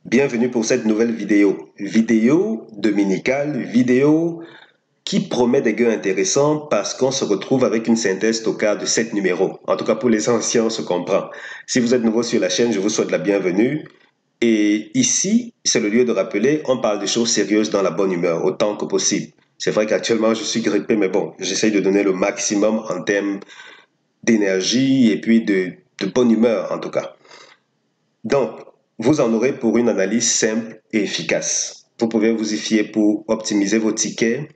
Bienvenue pour cette nouvelle vidéo. Vidéo dominicale, vidéo qui promet des gains intéressants parce qu'on se retrouve avec une synthèse Toka de 7 numéros. En tout cas, pour les anciens, on se comprend. Si vous êtes nouveau sur la chaîne, je vous souhaite la bienvenue. Et ici, c'est le lieu de rappeler, on parle de choses sérieuses dans la bonne humeur, autant que possible. C'est vrai qu'actuellement, je suis grippé, mais bon, j'essaye de donner le maximum en termes d'énergie et puis de bonne humeur, en tout cas. Donc, vous en aurez pour une analyse simple et efficace. Vous pouvez vous y fier pour optimiser vos tickets.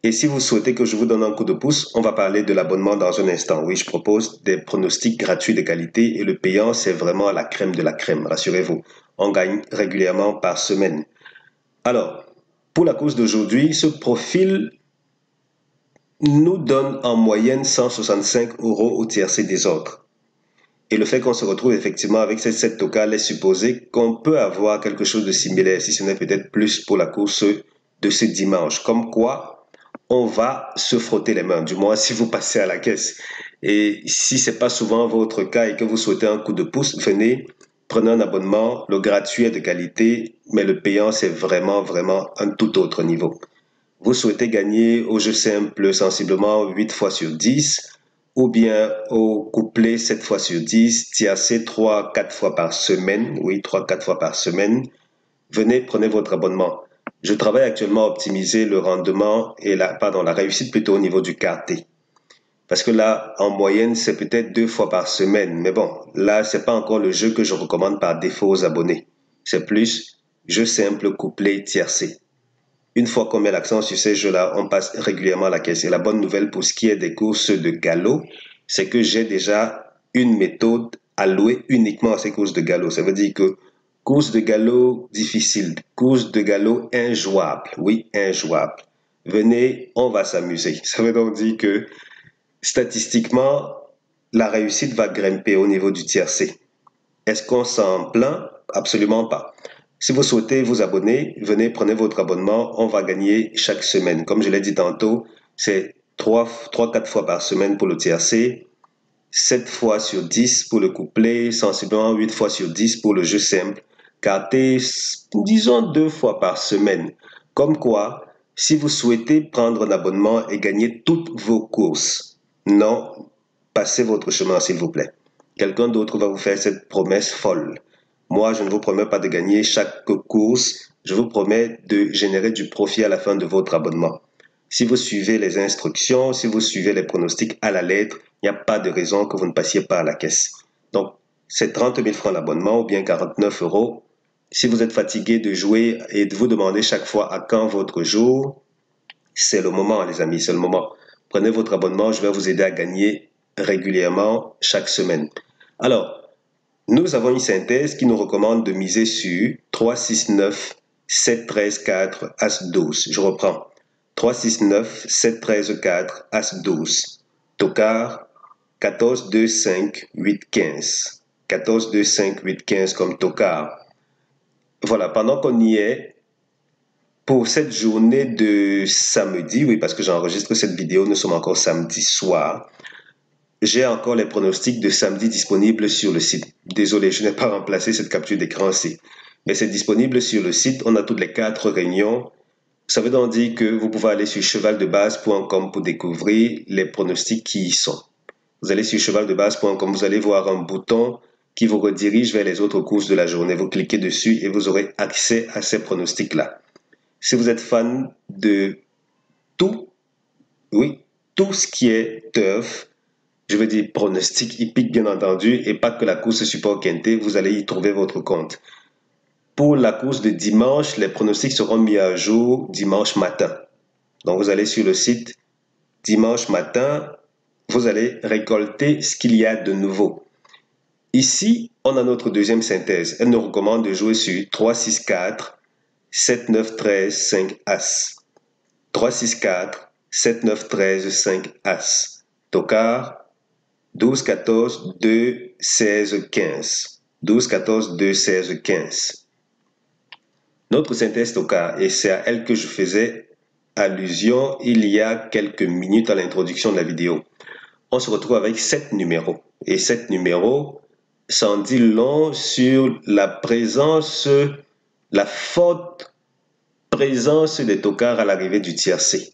Et si vous souhaitez que je vous donne un coup de pouce, on va parler de l'abonnement dans un instant. Oui, je propose des pronostics gratuits de qualité et le payant, c'est vraiment la crème de la crème, rassurez-vous. On gagne régulièrement par semaine. Alors, pour la course d'aujourd'hui, ce profil nous donne en moyenne 165 € au tiercé des autres. Et le fait qu'on se retrouve effectivement avec cette 7 toca laisse supposer qu'on peut avoir quelque chose de similaire, si ce n'est peut-être plus pour la course de ce dimanche. Comme quoi, on va se frotter les mains, du moins si vous passez à la caisse. Et si ce n'est pas souvent votre cas et que vous souhaitez un coup de pouce, venez, prenez un abonnement. Le gratuit est de qualité, mais le payant, c'est vraiment un tout autre niveau. Vous souhaitez gagner au jeu simple sensiblement 8 fois sur 10, ou bien au couplet 7 fois sur 10, tiercé 3-4 fois par semaine, oui, 3-4 fois par semaine, venez, prenez votre abonnement. Je travaille actuellement à optimiser le rendement et la réussite plutôt au niveau du quarté. Parce que là, en moyenne, c'est peut-être 2 fois par semaine. Mais bon, là, c'est pas encore le jeu que je recommande par défaut aux abonnés. C'est plus jeu simple, couplet, tiercé. Une fois qu'on met l'accent sur ces jeux-là, on passe régulièrement à la caisse. Et la bonne nouvelle pour ce qui est des courses de galop, c'est que j'ai déjà une méthode allouée uniquement à ces courses de galop. Ça veut dire que course de galop difficile, course de galop injouable. Oui, injouable. Venez, on va s'amuser. Ça veut donc dire que statistiquement, la réussite va grimper au niveau du tiercé. Est-ce qu'on s'en plaint? Absolument pas. Si vous souhaitez vous abonner, venez, prenez votre abonnement. On va gagner chaque semaine. Comme je l'ai dit tantôt, c'est 3-4 fois par semaine pour le tiercé, 7 fois sur 10 pour le couplet, sensiblement 8 fois sur 10 pour le jeu simple, carté, disons 2 fois par semaine. Comme quoi, si vous souhaitez prendre un abonnement et gagner toutes vos courses, non, passez votre chemin s'il vous plaît. Quelqu'un d'autre va vous faire cette promesse folle. Moi, je ne vous promets pas de gagner chaque course, je vous promets de générer du profit à la fin de votre abonnement. Si vous suivez les instructions, si vous suivez les pronostics à la lettre, il n'y a pas de raison que vous ne passiez pas à la caisse. Donc, c'est 30 000 francs l'abonnement ou bien 49 €. Si vous êtes fatigué de jouer et de vous demander chaque fois à quand votre jour, c'est le moment, les amis, c'est le moment. Prenez votre abonnement, je vais vous aider à gagner régulièrement chaque semaine. Alors, nous avons une synthèse qui nous recommande de miser sur 3, 6, 9, 7, 13, 4, As 12. Je reprends. 3, 6, 9, 7, 13, 4, As 12. Tocard, 14, 2, 5, 8, 15. 14, 2, 5, 8, 15 comme tocard. Voilà, pendant qu'on y est, pour cette journée de samedi, oui, parce que j'enregistre cette vidéo, nous sommes encore samedi soir. J'ai encore les pronostics de samedi disponibles sur le site. Désolé, je n'ai pas remplacé cette capture d'écran ici. Mais c'est disponible sur le site. On a toutes les 4 réunions. Ça veut donc dire que vous pouvez aller sur chevaldebase.com pour découvrir les pronostics qui y sont. Vous allez sur chevaldebase.com, vous allez voir un bouton qui vous redirige vers les autres courses de la journée. Vous cliquez dessus et vous aurez accès à ces pronostics-là. Si vous êtes fan de tout, oui, tout ce qui est turf, je veux dire pronostic hippique bien entendu, et pas que la course support quinté, vous allez y trouver votre compte. Pour la course de dimanche, les pronostics seront mis à jour dimanche matin. Donc vous allez sur le site dimanche matin, vous allez récolter ce qu'il y a de nouveau. Ici, on a notre deuxième synthèse. Elle nous recommande de jouer sur 3, 6, 4, 7, 9, 13, 5, As. 3, 6, 4, 7, 9, 13, 5, As. Tocard, 12, 14, 2, 16, 15. 12, 14, 2, 16, 15. Notre synthèse tocard, et c'est à elle que je faisais allusion il y a quelques minutes à l'introduction de la vidéo. On se retrouve avec 7 numéros. Et 7 numéros, ça en dit long sur la présence la forte présence des tocards à l'arrivée du tiercé.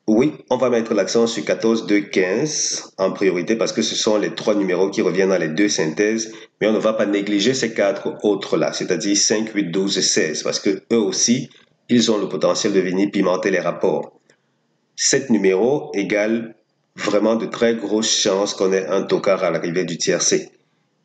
Oui, on va mettre l'accent sur 14, 2, 15 en priorité parce que ce sont les 3 numéros qui reviennent dans les 2 synthèses, mais on ne va pas négliger ces 4 autres-là, c'est-à-dire 5, 8, 12 et 16, parce que eux aussi, ils ont le potentiel de venir pimenter les rapports. 7 numéros égale vraiment de très grosses chances qu'on ait un tocard à l'arrivée du tiercé.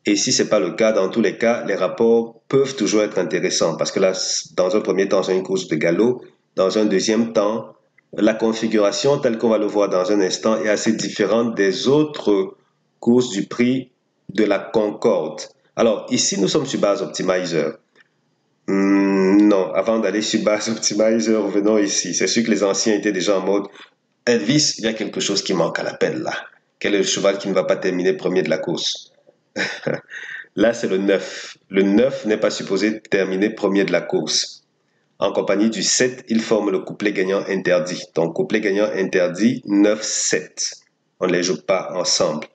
Et si ce n'est pas le cas, dans tous les cas, les rapports peuvent toujours être intéressants parce que là, dans un premier temps, c'est une course de galop. Dans un deuxième temps, la configuration telle qu'on va le voir dans un instant est assez différente des autres courses du prix de la Concorde. Alors, ici, nous sommes sur base optimizer. Non, avant d'aller sur base optimizer, revenons ici. C'est sûr que les anciens étaient déjà en mode Elvis, il y a quelque chose qui manque à l'appel là. Quel est le cheval qui ne va pas terminer premier de la course? Là, c'est le 9. Le 9 n'est pas supposé terminer premier de la course. En compagnie du 7, il forme le couplet gagnant interdit. Donc, couplet gagnant interdit, 9-7. On ne les joue pas ensemble.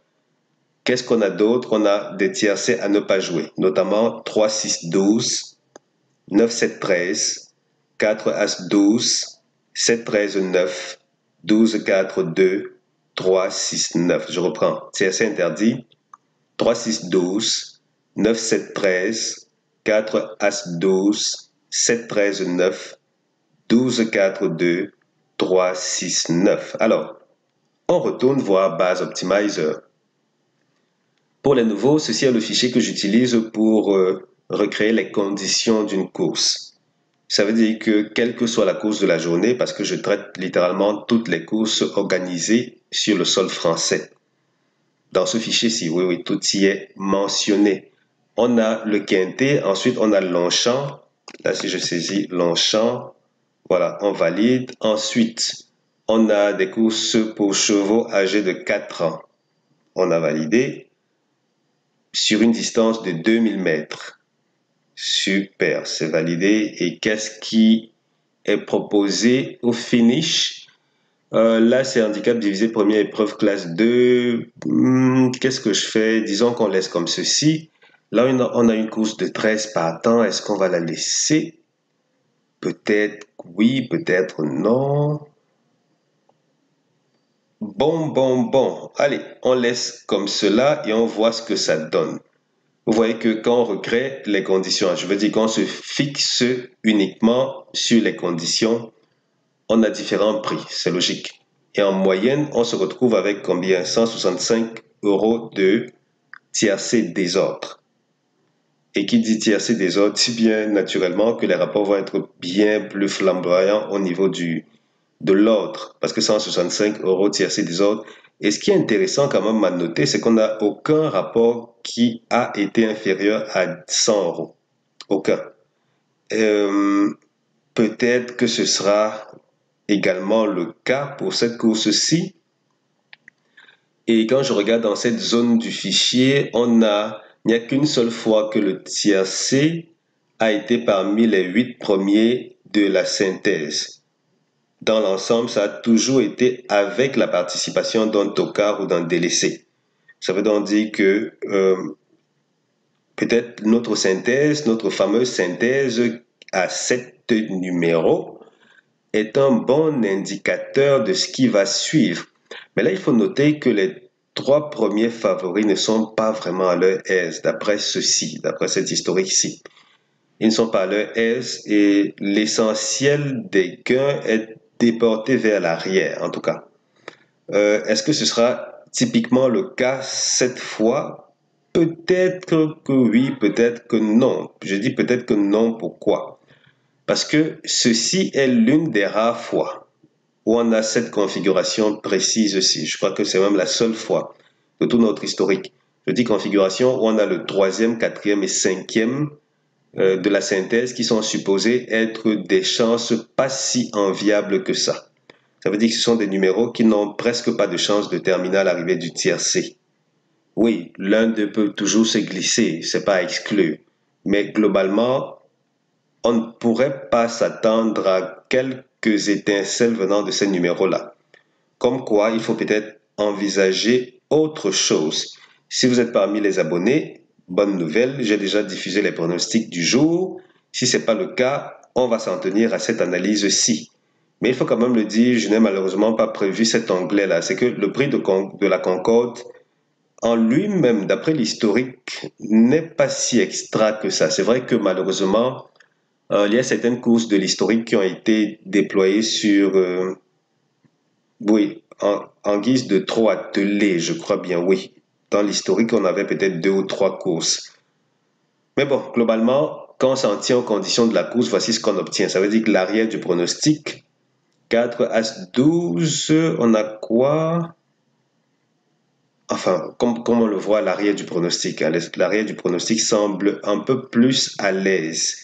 Qu'est-ce qu'on a d'autre? On a des tiercés à ne pas jouer, notamment 3-6-12, 9-7-13, 4-As-12, 7-13-9, 12-4-2, 3-6-9. Je reprends. Tiercé interdit, 3-6-12, 9-7-13, 4-As-12, 7-13-9, 12-4-2, 3-6-9. Alors, on retourne voir Base Optimizer. Pour les nouveaux, ceci est le fichier que j'utilise pour recréer les conditions d'une course. Ça veut dire que quelle que soit la course de la journée, parce que je traite littéralement toutes les courses organisées sur le sol français. Dans ce fichier-ci, oui, tout y est mentionné. On a le quintet, ensuite on a Longchamp. Là, si je saisis Longchamp, voilà, on valide. Ensuite, on a des courses pour chevaux âgés de 4 ans. On a validé sur une distance de 2000 mètres. Super, c'est validé. Et qu'est-ce qui est proposé au finish? Là, c'est handicap divisé première épreuve classe 2. Qu'est-ce que je fais? Disons qu'on laisse comme ceci. Là, on a une course de 13 partants. Est-ce qu'on va la laisser? Peut-être oui, peut-être non. Bon. Allez, on laisse comme cela et on voit ce que ça donne. Vous voyez que quand on recrée les conditions, je veux dire qu'on se fixe uniquement sur les conditions, on a différents prix, c'est logique. Et en moyenne, on se retrouve avec combien? 165 € de tiercé désordre. Et qui dit tiercé désordre, dit bien naturellement que les rapports vont être bien plus flamboyants au niveau de l'ordre, parce que 165 € tiercé désordre. Et ce qui est intéressant quand même à noter, c'est qu'on n'a aucun rapport qui a été inférieur à 100 €. Aucun. Peut-être que ce sera également le cas pour cette course-ci. Et quand je regarde dans cette zone du fichier, il n'y a qu'une seule fois que le tiercé a été parmi les 8 premiers de la synthèse. Dans l'ensemble, ça a toujours été avec la participation d'un tocard ou d'un délaissé. Ça veut donc dire que peut-être notre fameuse synthèse à 7 numéros, est un bon indicateur de ce qui va suivre. Mais là, il faut noter que les 3 premiers favoris ne sont pas vraiment à leur aise, d'après ceci, d'après cette historique-ci. Ils ne sont pas à leur aise et l'essentiel des gains est déporté vers l'arrière, en tout cas. Est-ce que ce sera typiquement le cas cette fois? Peut-être que oui, peut-être que non. Je dis peut-être que non, pourquoi? Parce que ceci est l'une des rares fois où on a cette configuration précise-ci. Je crois que c'est même la seule fois de tout notre historique. Je dis configuration où on a le 3e, 4e et 5e de la synthèse qui sont supposés être des chances pas si enviables que ça. Ça veut dire que ce sont des numéros qui n'ont presque pas de chance de terminer à l'arrivée du tiercé. Oui, l'un d'eux peut toujours se glisser, c'est pas à exclure. Mais globalement, on ne pourrait pas s'attendre à quelques étincelles venant de ces numéros-là. Comme quoi, il faut peut-être envisager autre chose. Si vous êtes parmi les abonnés, bonne nouvelle, j'ai déjà diffusé les pronostics du jour. Si ce n'est pas le cas, on va s'en tenir à cette analyse-ci. Mais il faut quand même le dire, je n'ai malheureusement pas prévu cet onglet-là. C'est que le prix de la Concorde en lui-même, d'après l'historique, n'est pas si extra que ça. C'est vrai que malheureusement, il y a certaines courses de l'historique qui ont été déployées sur, oui, en guise de trop attelés, je crois bien, oui. Dans l'historique, on avait peut-être 2 ou 3 courses. Mais bon, globalement, quand on s'en tient aux conditions de la course, voici ce qu'on obtient. Ça veut dire que l'arrière du pronostic, 4 As 12, on a quoi? Enfin, comme on le voit à l'arrière du pronostic, hein, l'arrière du pronostic semble un peu plus à l'aise.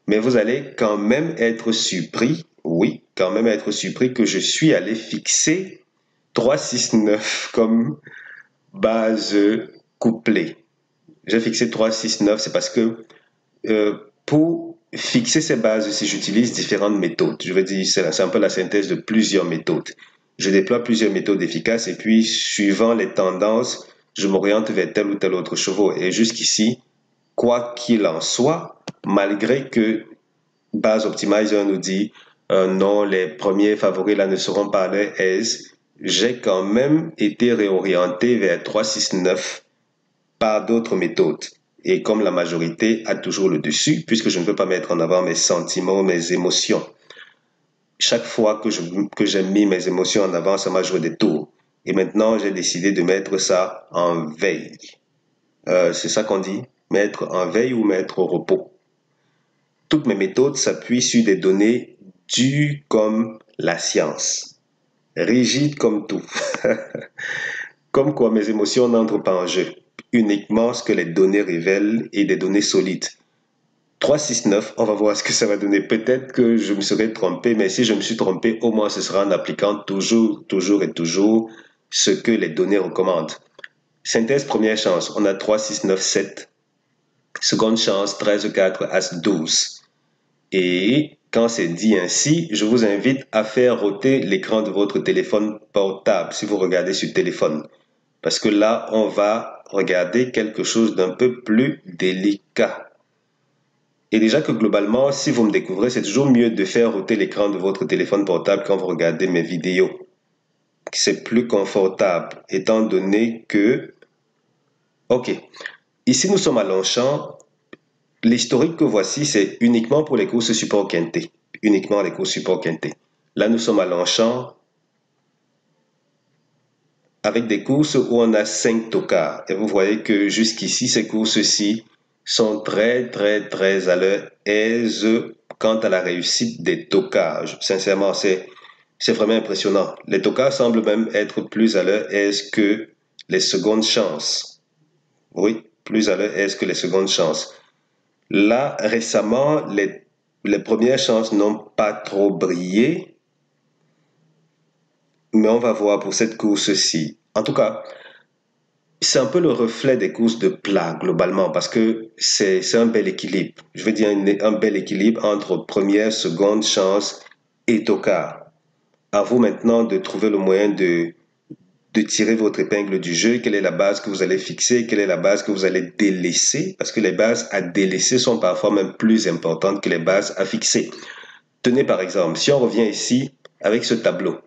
Mais vous allez quand même être surpris, oui, quand même être surpris que je suis allé fixer 3-6-9 comme base couplée. J'ai fixé 3-6-9, c'est parce que pour fixer ces bases, si j'utilise différentes méthodes, je veux dire, c'est un peu la synthèse de plusieurs méthodes. Je déploie plusieurs méthodes efficaces et puis, suivant les tendances, je m'oriente vers tel ou tel autre chevaux. Et jusqu'ici, quoi qu'il en soit, malgré que Base Optimizer nous dit non, les premiers favoris là ne seront pas à leur aise, j'ai quand même été réorienté vers 3-6-9 par d'autres méthodes. Et comme la majorité a toujours le dessus, puisque je ne peux pas mettre en avant mes sentiments, mes émotions. Chaque fois que j'ai mis mes émotions en avant, ça m'a joué des tours. Et maintenant, j'ai décidé de mettre ça en veille. C'est ça qu'on dit, mettre en veille ou mettre au repos. Toutes mes méthodes s'appuient sur des données dures comme la science, rigides comme tout. Comme quoi mes émotions n'entrent pas en jeu, uniquement ce que les données révèlent et des données solides. 3-6-9, on va voir ce que ça va donner. Peut-être que je me serai trompé, mais si je me suis trompé, au moins ce sera en appliquant toujours et toujours ce que les données recommandent. Synthèse première chance, on a 3-6-9-7. Seconde chance, 13-4-As-12. Et quand c'est dit ainsi, je vous invite à faire roter l'écran de votre téléphone portable si vous regardez sur téléphone. Parce que là, on va regarder quelque chose d'un peu plus délicat. Et déjà que globalement, si vous me découvrez, c'est toujours mieux de faire roter l'écran de votre téléphone portable quand vous regardez mes vidéos. C'est plus confortable, étant donné que... Ok, ici nous sommes à Longchamp. L'historique que voici, c'est uniquement pour les courses support quinté. Uniquement les courses support quinté. Là, nous sommes à Longchamp avec des courses où on a 5 tocards. Et vous voyez que jusqu'ici, ces courses-ci sont très à leur aise quant à la réussite des tocards. Sincèrement, c'est vraiment impressionnant. Les tocards semblent même être plus à leur aise que les secondes chances. Oui, plus à leur aise que les secondes chances. Là, récemment, les premières chances n'ont pas trop brillé, mais on va voir pour cette course-ci. En tout cas, c'est un peu le reflet des courses de plat globalement parce que c'est un bel équilibre. Je veux dire un bel équilibre entre première, seconde chance et tocard. À vous maintenant de trouver le moyen de tirer votre épingle du jeu. Quelle est la base que vous allez fixer? Quelle est la base que vous allez délaisser? Parce que les bases à délaisser sont parfois même plus importantes que les bases à fixer. Tenez par exemple, si on revient ici avec ce tableau,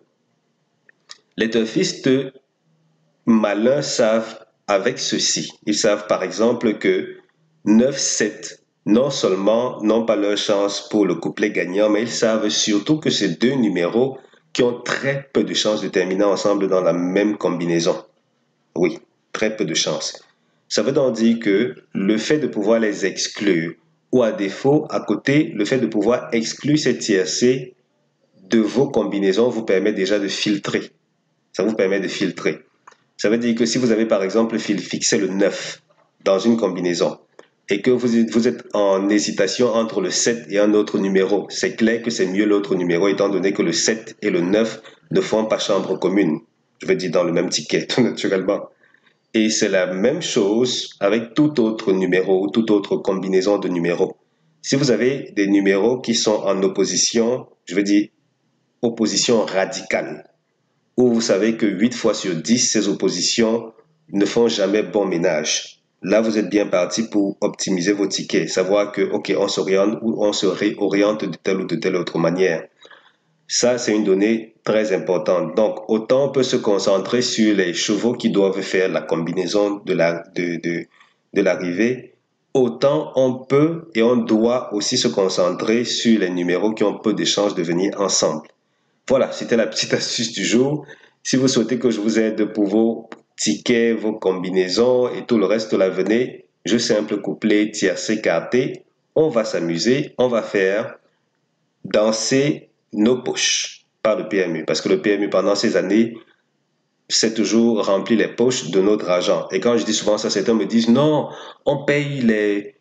les turfistes malins savent avec ceci. Ils savent par exemple que 9-7, non seulement n'ont pas leur chance pour le couplet gagnant, mais ils savent surtout que ces deux numéros qui ont très peu de chances de terminer ensemble dans la même combinaison. Oui, très peu de chances. Ça veut donc dire que le fait de pouvoir les exclure, ou à défaut, à côté, le fait de pouvoir exclure ces tiercés de vos combinaisons vous permet déjà de filtrer. Ça vous permet de filtrer. Ça veut dire que si vous avez par exemple fixé le 9 dans une combinaison et que vous êtes en hésitation entre le 7 et un autre numéro, c'est clair que c'est mieux l'autre numéro étant donné que le 7 et le 9 ne font pas chambre commune. Je veux dire dans le même ticket, tout naturellement. Et c'est la même chose avec tout autre numéro ou toute autre combinaison de numéros. Si vous avez des numéros qui sont en opposition, je veux dire opposition radicale, où vous savez que 8 fois sur 10, ces oppositions ne font jamais bon ménage. là, vous êtes bien parti pour optimiser vos tickets, savoir que, OK, on s'oriente ou on se réoriente de telle ou de telle autre manière. Ça, c'est une donnée très importante. Donc, autant on peut se concentrer sur les chevaux qui doivent faire la combinaison de l'arrivée, autant on peut et on doit aussi se concentrer sur les numéros qui ont peu de chances de venir ensemble. Voilà, c'était la petite astuce du jour. Si vous souhaitez que je vous aide pour vos tickets, vos combinaisons et tout le reste, là, venez. Jeu simple, couplet, tiercé, quarté. On va s'amuser, on va faire danser nos poches par le PMU. Parce que le PMU, pendant ces années, c'est toujours rempli les poches de notre argent. Et quand je dis souvent ça, certains me disent non, on paye les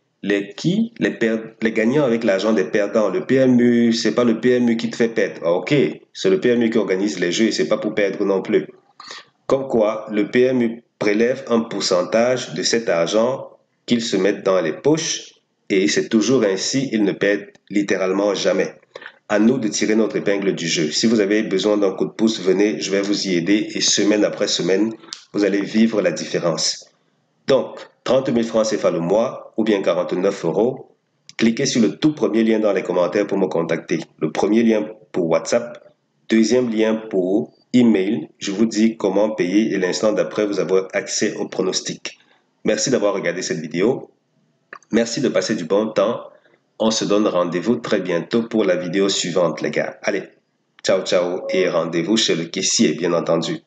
gagnants avec l'argent des perdants. Le PMU, c'est pas le PMU qui te fait perdre. Ah, ok, c'est le PMU qui organise les jeux et c'est pas pour perdre non plus. Comme quoi, le PMU prélève un pourcentage de cet argent qu'ils se mettent dans les poches et c'est toujours ainsi, ils ne perdent littéralement jamais. À nous de tirer notre épingle du jeu. Si vous avez besoin d'un coup de pouce, venez, je vais vous y aider et semaine après semaine, vous allez vivre la différence. Donc, 30 000 francs CFA le mois ou bien 49 euros. Cliquez sur le tout premier lien dans les commentaires pour me contacter. Le premier lien pour WhatsApp, deuxième lien pour email. Je vous dis comment payer et l'instant d'après, vous avez accès au pronostic. Merci d'avoir regardé cette vidéo. Merci de passer du bon temps. On se donne rendez-vous très bientôt pour la vidéo suivante, les gars. Allez, ciao, ciao et rendez-vous chez le caissier, bien entendu.